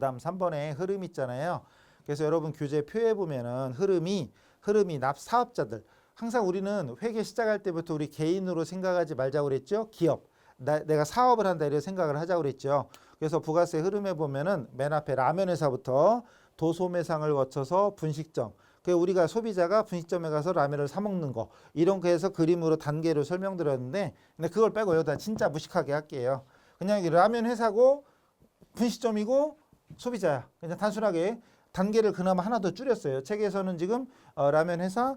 그 다음 3번에 흐름 있잖아요. 그래서 여러분 교재 표에 보면은 흐름이 사업자들. 항상 우리는 회계 시작할 때부터 우리 개인으로 생각하지 말자고 그랬죠. 기업. 내가 사업을 한다 이런 생각을 하자고 그랬죠. 그래서 부가세 흐름에 보면은 맨 앞에 라면 회사부터 도소매상을 거쳐서 분식점. 그 우리가 소비자가 분식점에 가서 라면을 사 먹는 거 이런 거에서 그림으로 단계로 설명드렸는데 근데 그걸 빼고 여기다 진짜 무식하게 할게요. 그냥 라면 회사고 분식점이고 소비자야. 그냥 단순하게 단계를 그나마 하나 더 줄였어요. 책에서는 지금 라면 회사,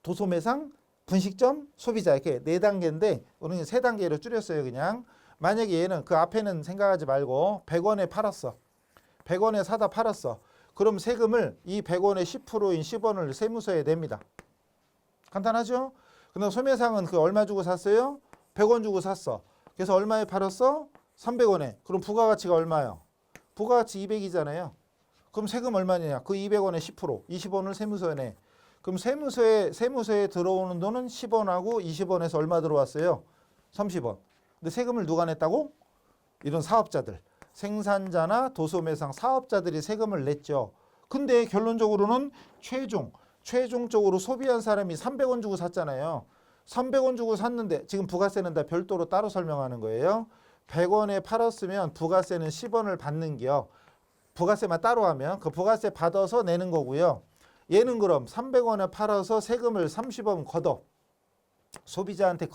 도소매상, 분식점, 소비자 이렇게 네 단계인데 우리는 세 단계로 줄였어요. 그냥 만약에 얘는 그 앞에는 생각하지 말고 100원에 팔았어. 100원에 사다 팔았어. 그럼 세금을 이 100원의 10%인 10원을 세무서에 냅니다. 간단하죠? 근데 소매상은 그 얼마 주고 샀어요? 100원 주고 샀어. 그래서 얼마에 팔았어? 300원에. 그럼 부가가치가 얼마요? 부가가치 200이잖아요. 그럼 세금 얼마냐? 그 200원의 10%, 20원을 세무서에 내. 그럼 세무서에 들어오는 돈은 10원하고 20원에서 얼마 들어왔어요? 30원. 근데 세금을 누가 냈다고? 이런 사업자들. 생산자나 도소매상 사업자들이 세금을 냈죠. 근데 결론적으로는 최종적으로 소비한 사람이 300원 주고 샀잖아요. 300원 주고 샀는데 지금 부가세는 다 별도로 따로 설명하는 거예요. 100원에 팔았으면 부가세는 10원을 받는 게요. 부가세만 따로 하면 그 부가세 받아서 내는 거고요. 얘는 그럼 300원에 팔아서 세금을 30원 걷어. 소비자한테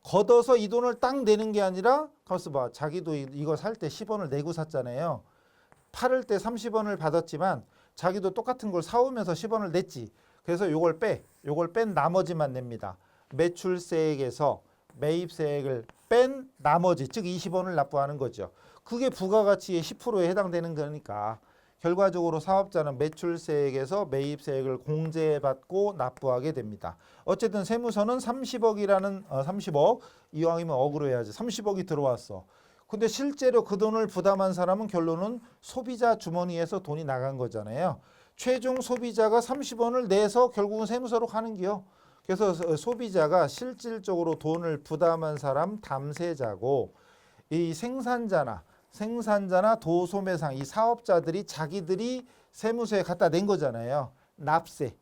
걷어서 이 돈을 딱 내는 게 아니라 가만있어 봐. 자기도 이거 살 때 10원을 내고 샀잖아요. 팔을 때 30원을 받았지만 자기도 똑같은 걸 사오면서 10원을 냈지. 그래서 요걸 뺀 나머지만 냅니다. 매출세액에서 매입세액을 뺀 나머지 즉 20원을 납부하는 거죠. 그게 부가가치의 10%에 해당되는 거니까 결과적으로 사업자는 매출세액에서 매입세액을 공제받고 납부하게 됩니다. 어쨌든 세무서는 30억 이왕이면 억으로 해야지 30억이 들어왔어. 근데 실제로 그 돈을 부담한 사람은 결론은 소비자 주머니에서 돈이 나간 거잖아요. 최종 소비자가 30원을 내서 결국은 세무서로 가는 기요. 그래서 소비자가 실질적으로 돈을 부담한 사람 담세자고 이 생산자나 도소매상 이 사업자들이 자기들이 세무서에 갖다 낸 거잖아요. 납세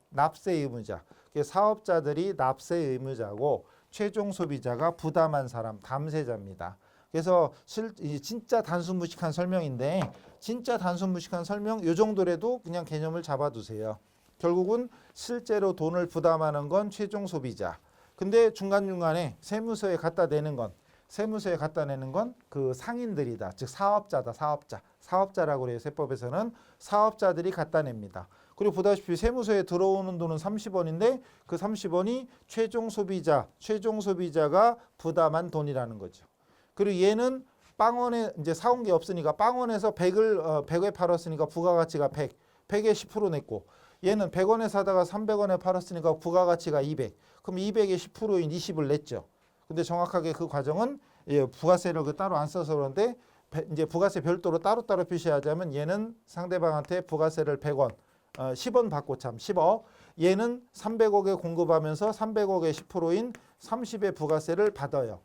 의무자. 사업자들이 납세 의무자고 최종 소비자가 부담한 사람 담세자입니다. 그래서 진짜 단순무식한 설명인데 진짜 단순무식한 설명 이 정도라도 그냥 개념을 잡아두세요. 결국은 실제로 돈을 부담하는 건 최종 소비자. 근데 중간중간에 세무서에 갖다 내는 건 그 상인들이다. 즉 사업자다. 사업자라고 해요. 세법에서는 사업자들이 갖다 냅니다. 그리고 보다시피 세무서에 들어오는 돈은 30원인데 그 30원이 최종 소비자가 부담한 돈이라는 거죠. 그리고 얘는 빵원에 이제 사온 게 없으니까 빵원에서 100에 팔았으니까 부가가치가 100에 10% 냈고 얘는 100원에 사다가 300원에 팔았으니까 부가가치가 200. 그럼 200의 10%인 20을 냈죠. 근데 정확하게 그 과정은 부가세를 따로 안 써서 그런데 이제 부가세 별도로 따로따로 표시하자면 얘는 상대방한테 부가세를 100원, 10원 받고 10억. 얘는 300억에 공급하면서 300억의 10%인 30의 부가세를 받아요.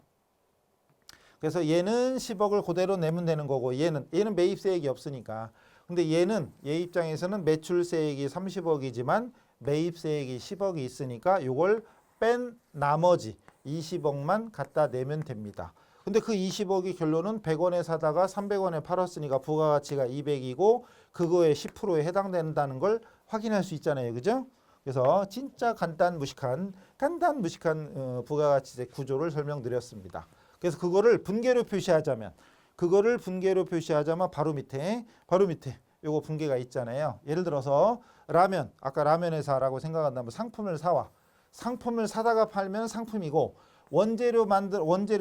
그래서 얘는 10억을 그대로 내면 되는 거고 얘는 매입세액이 없으니까. 근데 얘 입장에서는 매출세액이 30억이지만 매입세액이 10억이 있으니까 이걸 뺀 나머지 20억만 갖다 내면 됩니다. 근데 그 20억이 결론은 100원에 사다가 300원에 팔았으니까 부가가치가 200이고 그거에 10%에 해당된다는 걸 확인할 수 있잖아요. 그죠? 그래서 진짜 간단 무식한 부가가치세 구조를 설명드렸습니다. 그래서 그거를 분계로 표시하자면 바로 밑에 요거 분계가 있잖아요. 예를 들어서 아까 라면 회사라고 생각한다면 상품을 사와. 상품을 사다가 팔면 상품이고 원재료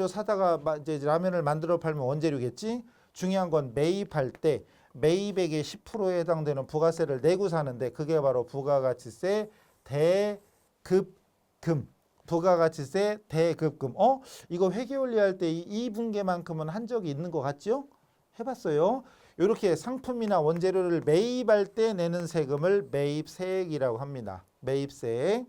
사다가 이제 라면을 만들어 팔면 원재료겠지. 중요한 건 매입할 때 매입액의 10%에 해당되는 부가세를 내고 사는데 그게 바로 부가가치세 대급금. 부가가치세 대급금. 이거 회계원리할 때 이 분계만큼은 한 적이 있는 것 같죠? 해봤어요. 이렇게 상품이나 원재료를 매입할 때 내는 세금을 매입세액이라고 합니다. 매입세액,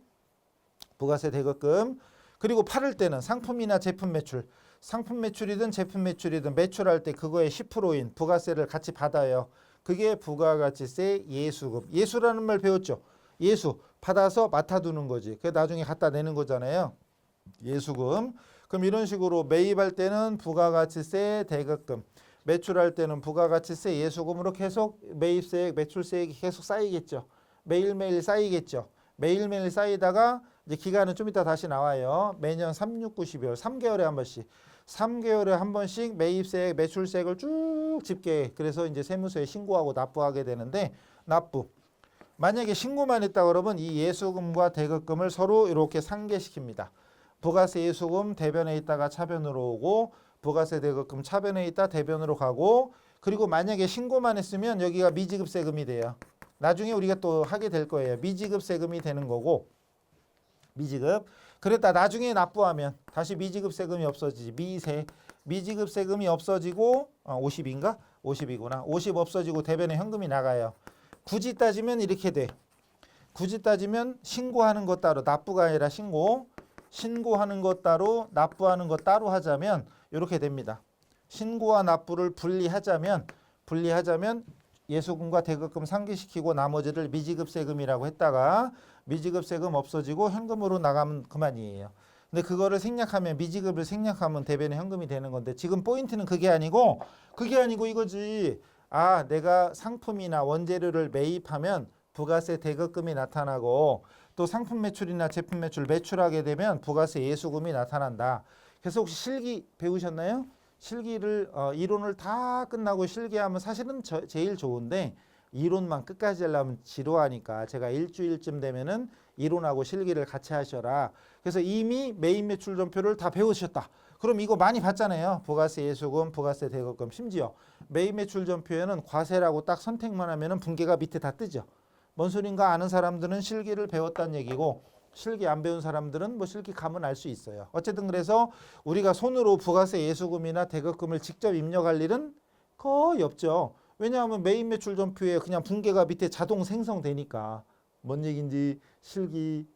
부가세 대급금. 그리고 팔을 때는 상품이나 제품 매출. 상품 매출이든 제품 매출이든 매출할 때 그거의 10%인 부가세를 같이 받아요. 그게 부가가치세 예수금. 예수라는 말 배웠죠? 예수 받아서 맡아두는 거지. 그게 나중에 갖다 내는 거잖아요. 예수금. 그럼 이런 식으로 매입할 때는 부가가치세 대급금, 매출할 때는 부가가치세 예수금으로 계속 매입세액, 매출세액이 계속 쌓이겠죠. 매일매일 쌓이겠죠. 매일매일 쌓이다가 이제 기간은 좀 이따 다시 나와요. 매년 3, 6, 9, 12월 3개월에 한 번씩. 3개월에 한 번씩 매입세액, 매출세액을 쭉 집계. 그래서 이제 세무서에 신고하고 납부하게 되는데 납부. 만약에 신고만 했다 그러면 이 예수금과 대급금을 서로 이렇게 상계시킵니다. 부가세 예수금 대변에 있다가 차변으로 오고 부가세 대급금 차변에 있다 대변으로 가고 그리고 만약에 신고만 했으면 여기가 미지급 세금이 돼요. 나중에 우리가 또 하게 될 거예요. 미지급 세금이 되는 거고 미지급. 그랬다 나중에 납부하면 다시 미지급 세금이 없어지지. 미지급 세금이 없어지고 50인가? 50이구나. 50 없어지고 대변에 현금이 나가요. 굳이 따지면 이렇게 돼. 굳이 따지면 신고하는 것 따로 납부가 아니라 신고하는 것 따로 납부하는 것 따로 하자면 이렇게 됩니다. 신고와 납부를 분리하자면 예수금과 대급금 상기시키고 나머지를 미지급 세금이라고 했다가 미지급 세금 없어지고 현금으로 나가면 그만이에요. 근데 그거를 생략하면 미지급을 생략하면 대변에 현금이 되는 건데 지금 포인트는 그게 아니고 이거지. 아, 내가 상품이나 원재료를 매입하면 부가세 대급금이 나타나고 또 상품 매출이나 제품 매출 매출하게 되면 부가세 예수금이 나타난다. 그래서 혹시 실기 배우셨나요? 실기를 이론을 다 끝나고 실기하면 사실은 제일 좋은데 이론만 끝까지 하려면 지루하니까 제가 일주일쯤 되면은 이론하고 실기를 같이 하셔라. 그래서 이미 매입 매출 전표를 다 배우셨다. 그럼 이거 많이 봤잖아요. 부가세 예수금, 부가세 대급금. 심지어 매입 매출 전표에는 과세라고 딱 선택만 하면은 분계가 밑에 다 뜨죠. 뭔 소린가 아는 사람들은 실기를 배웠다는 얘기고 실기 안 배운 사람들은 뭐 실기 가면 알 수 있어요. 어쨌든 그래서 우리가 손으로 부가세 예수금이나 대급금을 직접 입력할 일은 거의 없죠. 왜냐하면 매입 매출 전표에 그냥 분계가 밑에 자동 생성되니까. 뭔 얘기인지 실기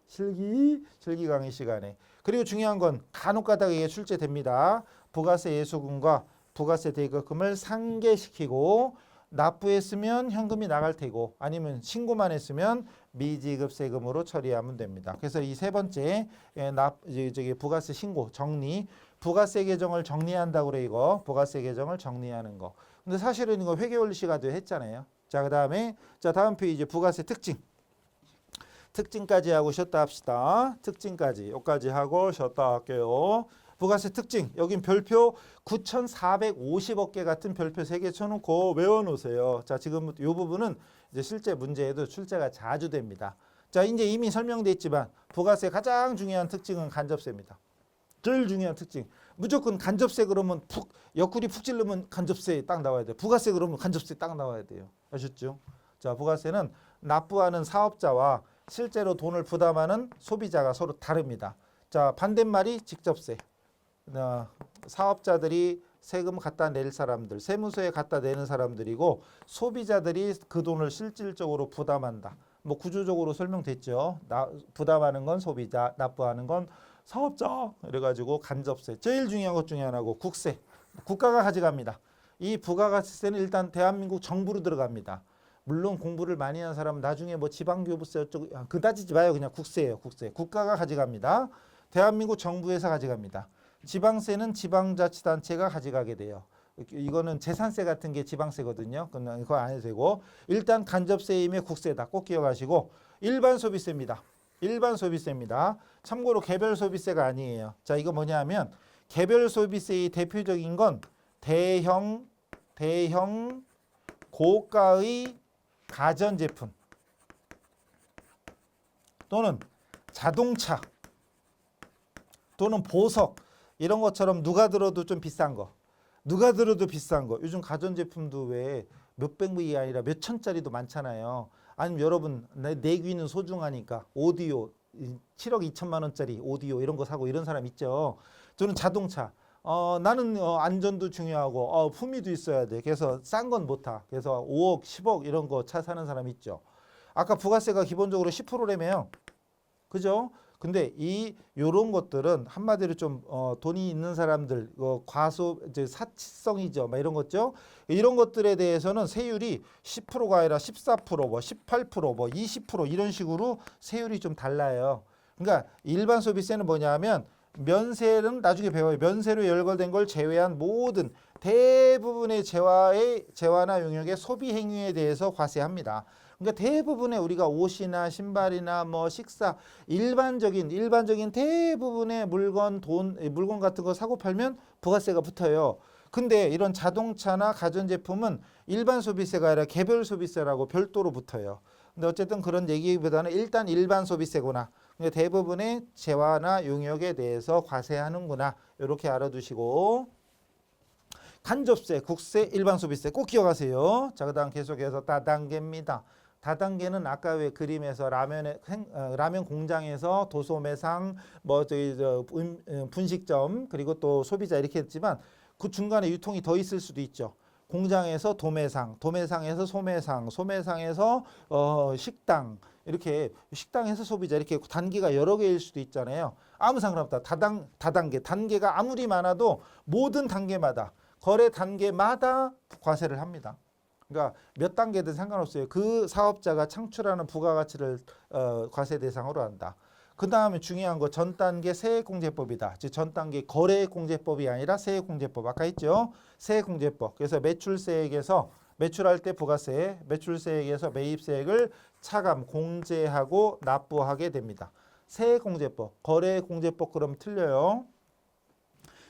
강의 시간에. 그리고 중요한 건 간혹 가다가 이게 출제됩니다. 부가세 예수금과 부가세 대급금을 상계시키고 납부했으면 현금이 나갈 테고 아니면 신고만 했으면 미지급 세금으로 처리하면 됩니다. 그래서 이 세 번째 부가세 신고 정리, 부가세 계정을 정리한다고 그래 이거 부가세 계정을 정리하는 거. 근데 사실은 이거 회계원리 시간도 했잖아요. 자, 그다음에 다음 페이지 부가세 특징까지 하고 쉬었다 합시다. 특징까지 여기까지 하고 쉬었다 할게요. 부가세 특징 여긴 별표 9,450억 개 같은 별표 3개 쳐놓고 외워놓으세요. 자, 지금 이 부분은 이제 실제 문제에도 출제가 자주 됩니다. 자, 이제 이미 설명됐지만 부가세 가장 중요한 특징은 간접세입니다. 제일 중요한 특징. 무조건 간접세 그러면 옆구리 푹 찔르면 간접세 딱 나와야 돼요. 부가세 그러면 간접세 딱 나와야 돼요. 아셨죠? 자, 부가세는 납부하는 사업자와 실제로 돈을 부담하는 소비자가 서로 다릅니다. 자, 반대말이 직접세. 사업자들이 세금 갖다 낼 사람들, 세무서에 갖다 내는 사람들이고 소비자들이 그 돈을 실질적으로 부담한다. 뭐 구조적으로 설명됐죠. 부담하는 건 소비자, 납부하는 건 사업자. 그래가지고 간접세. 제일 중요한 것 중에 하나고 국세. 국가가 가져갑니다. 이 부가가치세는 일단 대한민국 정부로 들어갑니다. 물론 공부를 많이 한 사람은 나중에 뭐 지방교부세 어쩌고 그 따지지 마요. 그냥 국세예요. 국세. 국가가 가져갑니다. 대한민국 정부에서 가져갑니다. 지방세는 지방자치단체가 가져가게 돼요. 이거는 재산세 같은 게 지방세거든요. 그거 안 해도 되고 일단 간접세임의 국세다. 꼭 기억하시고 일반 소비세입니다. 일반 소비세입니다. 참고로 개별 소비세가 아니에요. 자, 이거 뭐냐면 개별 소비세의 대표적인 건 대형 고가의 가전제품 또는 자동차 또는 보석 이런 것처럼 누가 들어도 좀 비싼 거. 요즘 가전제품도 왜 몇백 불이 아니라 몇 천짜리도 많잖아요. 아니면 여러분 내 귀는 소중하니까 오디오 7억 2천만 원짜리 오디오 이런 거 사고 이런 사람 있죠. 저는 자동차. 나는 안전도 중요하고 품위도 있어야 돼. 그래서 싼 건 못 타. 그래서 5억, 10억 이런 거 차 사는 사람 있죠. 아까 부가세가 기본적으로 10%라며요. 그죠? 근데 요런 것들은 한마디로 좀 돈이 있는 사람들 과소 이제 사치성이죠. 막 이런 거죠. 이런 것들에 대해서는 세율이 10%가 아니라 14%, 뭐 18%, 뭐 20% 이런 식으로 세율이 좀 달라요. 그러니까 일반 소비세는 뭐냐면 면세는 나중에 배워요. 면세로 열거된 걸 제외한 모든 대부분의 재화나 용역의 소비 행위에 대해서 과세합니다. 그러니까 대부분의 우리가 옷이나 신발이나 뭐 식사 일반적인 대부분의 물건 같은 거 사고 팔면 부가세가 붙어요. 근데 이런 자동차나 가전제품은 일반 소비세가 아니라 개별 소비세라고 별도로 붙어요. 근데 어쨌든 그런 얘기보다는 일단 일반 소비세구나. 대부분의 재화나 용역에 대해서 과세하는구나. 이렇게 알아두시고 간접세, 국세, 일반 소비세 꼭 기억하세요. 자, 그다음 계속해서 다단계입니다. 다단계는 아까 왜 그림에서 라면 공장에서 도소매상, 뭐 분식점 그리고 또 소비자 이렇게 했지만 그 중간에 유통이 더 있을 수도 있죠. 공장에서 도매상, 도매상에서 소매상, 소매상에서 식당 이렇게 식당에서 소비자 이렇게 단계가 여러 개일 수도 있잖아요. 아무 상관없다. 단계가 아무리 많아도 모든 단계마다 거래 단계마다 과세를 합니다. 그러니까 몇 단계든 상관없어요. 그 사업자가 창출하는 부가가치를 과세 대상으로 한다. 그 다음에 중요한 거 전 단계 세액공제법이다. 즉 전 단계 거래공제법이 아니라 세액공제법. 아까 했죠. 세액공제법. 그래서 매출세액에서 매출할 때 부가세, 매출세액에서 매입세액을 차감, 공제하고 납부하게 됩니다. 세액공제법, 거래공제법 그럼 틀려요.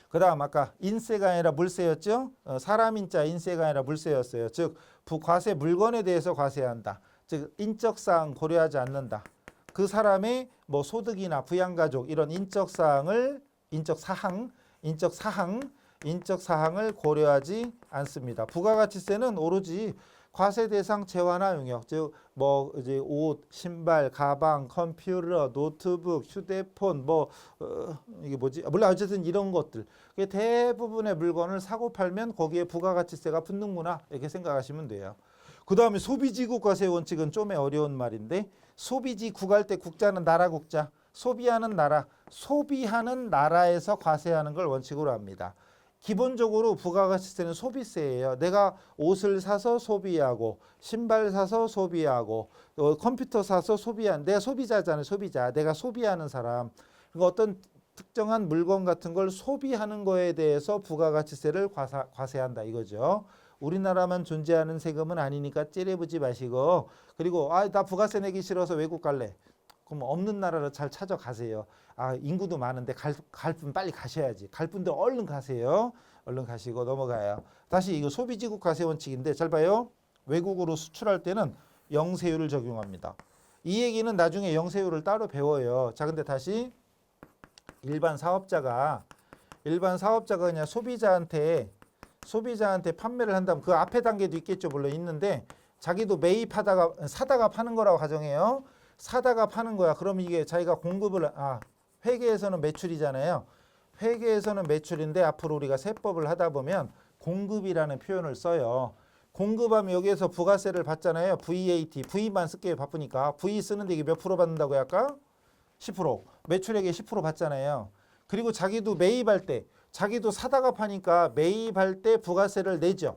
그 다음 아까 인세가 아니라 물세였죠. 사람 인자 인세가 아니라 물세였어요. 즉 부과세 물건에 대해서 과세한다. 즉 인적사항 고려하지 않는다. 그 사람의 뭐 소득이나 부양가족 이런 인적사항을 인적사항을 고려하지 않습니다. 부가가치세는 오로지 과세 대상 재화나 용역, 즉 뭐 이제 옷, 신발, 가방, 컴퓨터, 노트북, 휴대폰, 이게 뭐지? 몰라 어쨌든 이런 것들. 대부분의 물건을 사고 팔면 거기에 부가가치세가 붙는구나 이렇게 생각하시면 돼요. 그 다음에 소비지국 과세 원칙은 좀 어려운 말인데 소비지 국할 때 국자는 나라 국자, 소비하는 나라에서 과세하는 걸 원칙으로 합니다. 기본적으로 부가가치세는 소비세예요. 내가 옷을 사서 소비하고 신발 사서 소비하고 컴퓨터 사서 내가 소비자잖아요. 소비자. 내가 소비하는 사람. 그러니까 어떤 특정한 물건 같은 걸 소비하는 거에 대해서 부가가치세를 과세한다 이거죠. 우리나라만 존재하는 세금은 아니니까 찌레부지 마시고 그리고 나 부가세 내기 싫어서 외국 갈래. 그럼 없는 나라로 잘 찾아가세요. 인구도 많은데 갈 분 빨리 가셔야지. 갈 분들 얼른 가세요. 얼른 가시고 넘어가요. 다시 이거 소비지국 과세 원칙인데 잘 봐요. 외국으로 수출할 때는 영세율을 적용합니다. 이 얘기는 나중에 영세율을 따로 배워요. 자, 근데 다시 일반 사업자가 그냥 소비자한테 판매를 한다면 그 앞에 단계도 있겠죠. 물론 있는데 자기도 사다가 파는 거라고 가정해요. 사다가 파는 거야. 그럼 이게 자기가 회계에서는 매출이잖아요. 회계에서는 매출인데 앞으로 우리가 세법을 하다 보면 공급이라는 표현을 써요. 공급하면 여기에서 부가세를 받잖아요. VAT, V만 쓸게요. 바쁘니까. V 쓰는데 이게 몇 프로 받는다고요? 아까? 10%. 매출액의 10% 받잖아요. 그리고 자기도 매입할 때, 자기도 사다가 파니까 매입할 때 부가세를 내죠.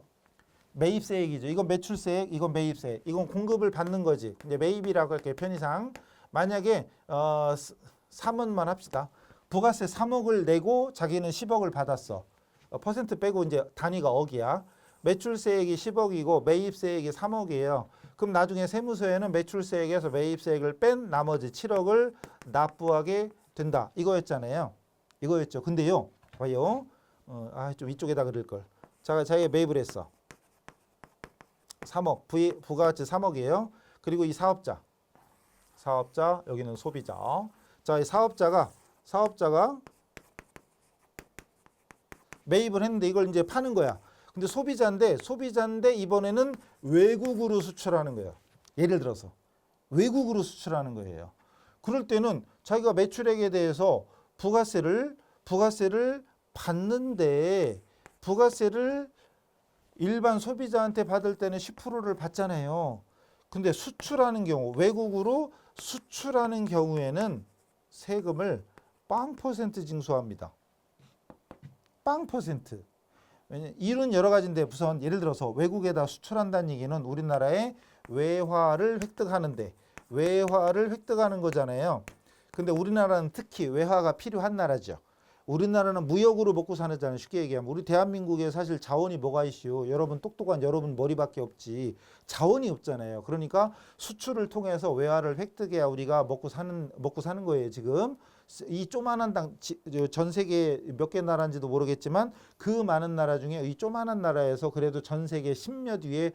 매입세액이죠. 이건 매출세액, 이건 매입세액. 이건 공급을 받는 거지. 이제 매입이라고 할게요. 편의상. 만약에 3억만 합시다. 부가세 3억을 내고 자기는 10억을 받았어. 퍼센트 빼고 이제 단위가 억이야. 매출세액이 10억이고 매입세액이 3억이에요. 그럼 나중에 세무서에는 매출세액에서 매입세액을 뺀 나머지 7억을 납부하게 된다. 이거였잖아요. 이거였죠. 근데요. 봐요. 좀 이쪽에다 그릴 걸. 자기가 매입을 했어. 3억. 부가가치 3억이에요. 그리고 이 사업자, 여기는 소비자. 자, 이 사업자가 매입을 했는데 이걸 이제 파는 거야. 근데 소비자인데 이번에는 외국으로 수출하는 거예요. 예를 들어서 외국으로 수출하는 거예요. 그럴 때는 자기가 매출액에 대해서 부가세를 받는데 부가세를 일반 소비자한테 받을 때는 10%를 받잖아요. 근데 외국으로 수출하는 경우에는 세금을 0% 징수합니다. 0%. 왜냐 이유는 여러 가지인데 우선 예를 들어서 외국에다 수출한다는 얘기는 우리나라의 외화를 획득하는 거잖아요. 근데 우리나라는 특히 외화가 필요한 나라죠. 우리나라는 무역으로 먹고 사는잖아요. 쉽게 얘기하면 우리 대한민국에 사실 자원이 뭐가 있슈? 여러분 똑똑한 여러분 머리밖에 없지. 자원이 없잖아요. 그러니까 수출을 통해서 외화를 획득해야 우리가 먹고 사는 거예요. 지금 이 조만한 전 세계 몇 개 나라인지도 모르겠지만 그 많은 나라 중에 이 조만한 나라에서 그래도 전 세계 10몇 위의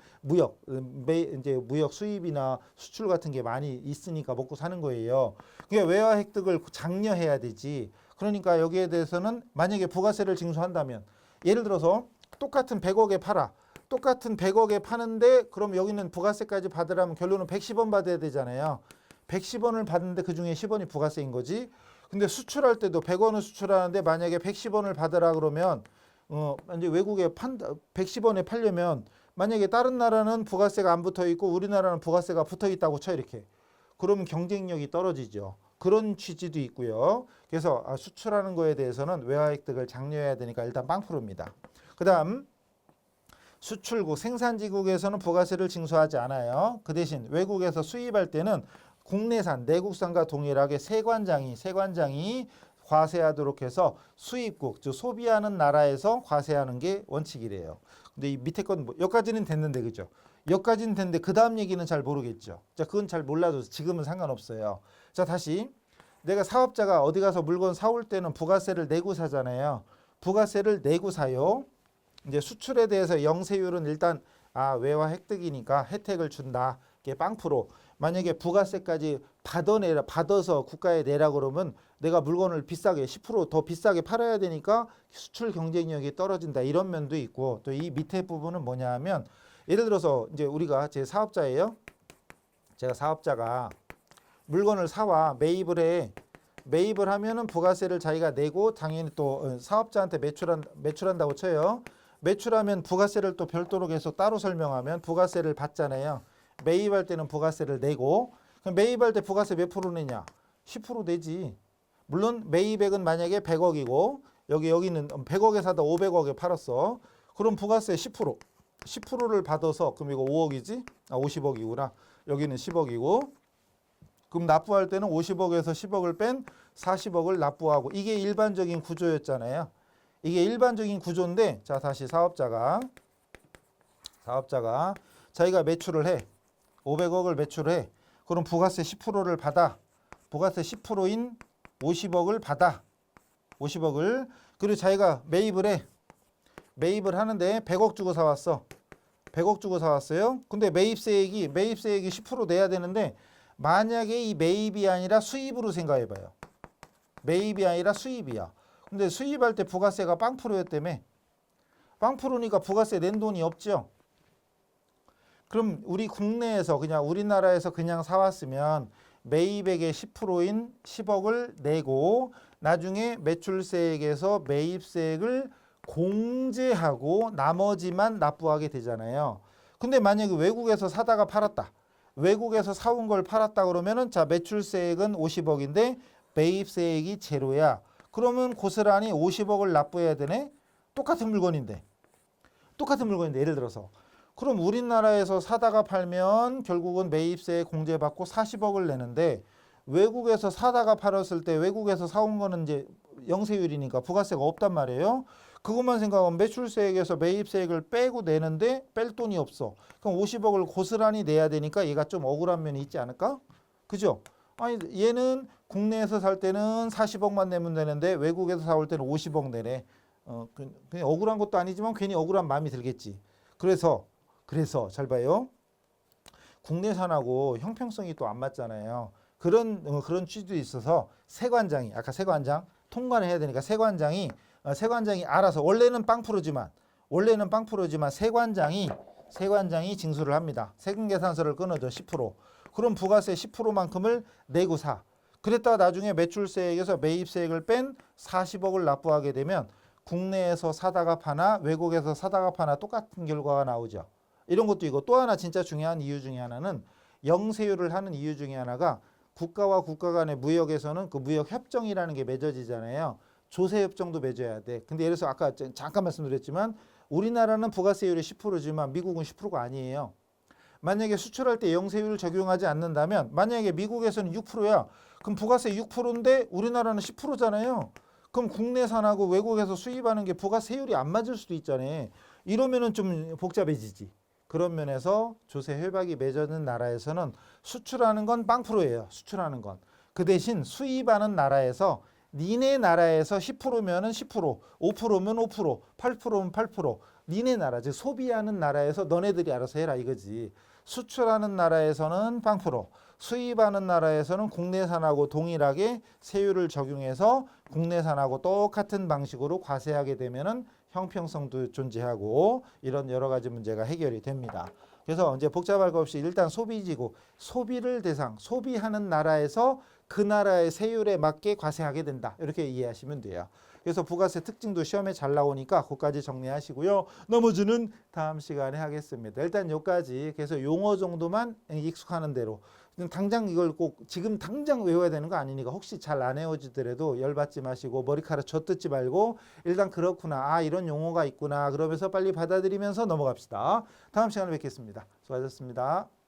이제 무역 수입이나 수출 같은 게 많이 있으니까 먹고 사는 거예요. 그러니까 외화 획득을 장려해야 되지. 그러니까 여기에 대해서는 만약에 부가세를 징수한다면 예를 들어서 똑같은 100억에 팔아. 똑같은 100억에 파는데 그럼 여기는 부가세까지 받으려면 결론은 110원 받아야 되잖아요. 110원을 받는데 그중에 10원이 부가세인 거지. 근데 수출할 때도 100원을 수출하는데 만약에 110원을 받으라 그러면 이제 외국에 110원에 팔려면 만약에 다른 나라는 부가세가 안 붙어 있고 우리나라는 부가세가 붙어 있다고 쳐 이렇게. 그러면 경쟁력이 떨어지죠. 그런 취지도 있고요. 그래서 수출하는 거에 대해서는 외화 획득을 장려해야 되니까 일단 0%입니다. 그다음 수출국 생산지국에서는 부가세를 징수하지 않아요. 그 대신 외국에서 수입할 때는 국내산 내국산과 동일하게 세관장이 과세하도록 해서 수입국 즉 소비하는 나라에서 과세하는 게 원칙이래요. 근데 이 밑에 건 여기까지는 됐는데 그죠? 여기까지는 됐는데 그 다음 얘기는 잘 모르겠죠. 자, 그건 잘 몰라도 지금은 상관없어요. 자, 다시 내가 사업자가 어디 가서 물건 사올 때는 부가세를 내고 사잖아요. 부가세를 내고 사요. 이제 수출에 대해서 영세율은 일단 외화 획득이니까 혜택을 준다. 이게 0%. 만약에 부가세까지 받아서 국가에 내라 그러면 내가 물건을 비싸게 10% 더 비싸게 팔아야 되니까 수출 경쟁력이 떨어진다. 이런 면도 있고 또 이 밑에 부분은 뭐냐 하면 예를 들어서 이제 우리가 제 사업자예요. 제가 사업자가 물건을 사와 매입을 하면은 부가세를 자기가 내고 당연히 또 사업자한테 매출한다고 쳐요. 매출하면 부가세를 또 별도로 계속 따로 설명하면 부가세를 받잖아요. 매입할 때는 부가세를 내고 그럼 매입할 때 부가세 몇 프로 내냐? 10% 내지. 물론 매입액은 만약에 100억이고 여기는 100억에 사다 500억에 팔았어. 그럼 부가세 10%를 받아서 그럼 이거 5억이지? 50억이구나. 여기는 10억이고 그럼 납부할 때는 50억에서 10억을 뺀 40억을 납부하고 이게 일반적인 구조였잖아요. 이게 일반적인 구조인데 자 다시 사업자가 자기가 매출을 해. 500억을 매출해. 그럼 부가세 10%를 받아. 부가세 10%인 50억을 받아. 50억을. 그리고 자기가 매입을 해. 매입을 하는데 100억 주고 사왔어. 100억 주고 사왔어요. 근데 매입세액이 10% 내야 되는데 만약에 이 매입이 아니라 수입으로 생각해봐요. 매입이 아니라 수입이야. 근데 수입할 때 부가세가 0%였다며. 0%니까 부가세 낸 돈이 없죠. 그럼 우리 국내에서 그냥 우리나라에서 그냥 사왔으면 매입액의 10%인 10억을 내고 나중에 매출세액에서 매입세액을 공제하고 나머지만 납부하게 되잖아요. 근데 만약에 외국에서 사다가 팔았다. 외국에서 사온 걸 팔았다 그러면은 자 매출세액은 50억인데 매입세액이 제로야. 그러면 고스란히 50억을 납부해야 되네. 똑같은 물건인데 예를 들어서 그럼 우리나라에서 사다가 팔면 결국은 매입세 공제받고 40억을 내는데 외국에서 사다가 팔았을 때 외국에서 사온 거는 이제 영세율이니까 부가세가 없단 말이에요. 그것만 생각하면 매출세액에서 매입세액을 빼고 내는데 뺄 돈이 없어. 그럼 50억을 고스란히 내야 되니까 얘가 좀 억울한 면이 있지 않을까? 그죠? 아니 얘는 국내에서 살 때는 40억만 내면 되는데 외국에서 사올 때는 50억 내래. 그냥 억울한 것도 아니지만 괜히 억울한 마음이 들겠지. 그래서 잘 봐요. 국내산하고 형평성이 또 안 맞잖아요. 그런 취지도 있어서 세관장이 아까 세관장 통관을 해야 되니까 세관장이 알아서 원래는 0%지만 세관장이 징수를 합니다. 세금계산서를 끊어줘 10%. 그럼 부가세 10%만큼을 내고 사. 그랬다가 나중에 매출세액에서 매입세액을 뺀 40억을 납부하게 되면 국내에서 사다가 파나 외국에서 사다가 파나 똑같은 결과가 나오죠. 이런 것도 있고 또 하나 진짜 중요한 이유 중에 하나는 영세율을 하는 이유 중에 하나가 국가와 국가 간의 무역에서는 그 무역 협정이라는 게 맺어지잖아요. 조세 협정도 맺어야 돼. 근데 예를 들어서 아까 잠깐 말씀드렸지만 우리나라는 부가세율이 10%지만 미국은 10%가 아니에요. 만약에 수출할 때 영세율을 적용하지 않는다면 만약에 미국에서는 6%야. 그럼 부가세 6%인데 우리나라는 10%잖아요. 그럼 국내산하고 외국에서 수입하는 게 부가세율이 안 맞을 수도 있잖아요. 이러면은 좀 복잡해지지. 그런 면에서 조세 협약이 맺어진 나라에서는 수출하는 건 0%예요. 수출하는 건. 그 대신 수입하는 나라에서 니네 나라에서 10%면은 10%, 5%면 5%, 8%면 8%. 니네 나라, 즉 소비하는 나라에서 너네들이 알아서 해라 이거지. 수출하는 나라에서는 0%, 수입하는 나라에서는 국내산하고 동일하게 세율을 적용해서 국내산하고 똑같은 방식으로 과세하게 되면은 형평성도 존재하고 이런 여러 가지 문제가 해결이 됩니다. 그래서 이제 복잡할 거 없이 일단 소비지고 소비를 대상, 소비하는 나라에서 그 나라의 세율에 맞게 과세하게 된다. 이렇게 이해하시면 돼요. 그래서 부가세 특징도 시험에 잘 나오니까 그것까지 정리하시고요. 나머지는 다음 시간에 하겠습니다. 일단 여기까지 그래서 용어 정도만 익숙하는 대로 당장 이걸 꼭 지금 당장 외워야 되는 거 아니니까 혹시 잘 안 외워지더라도 열받지 마시고 머리카락 젖뜯지 말고 일단 그렇구나. 아 이런 용어가 있구나. 그러면서 빨리 받아들이면서 넘어갑시다. 다음 시간에 뵙겠습니다. 수고하셨습니다.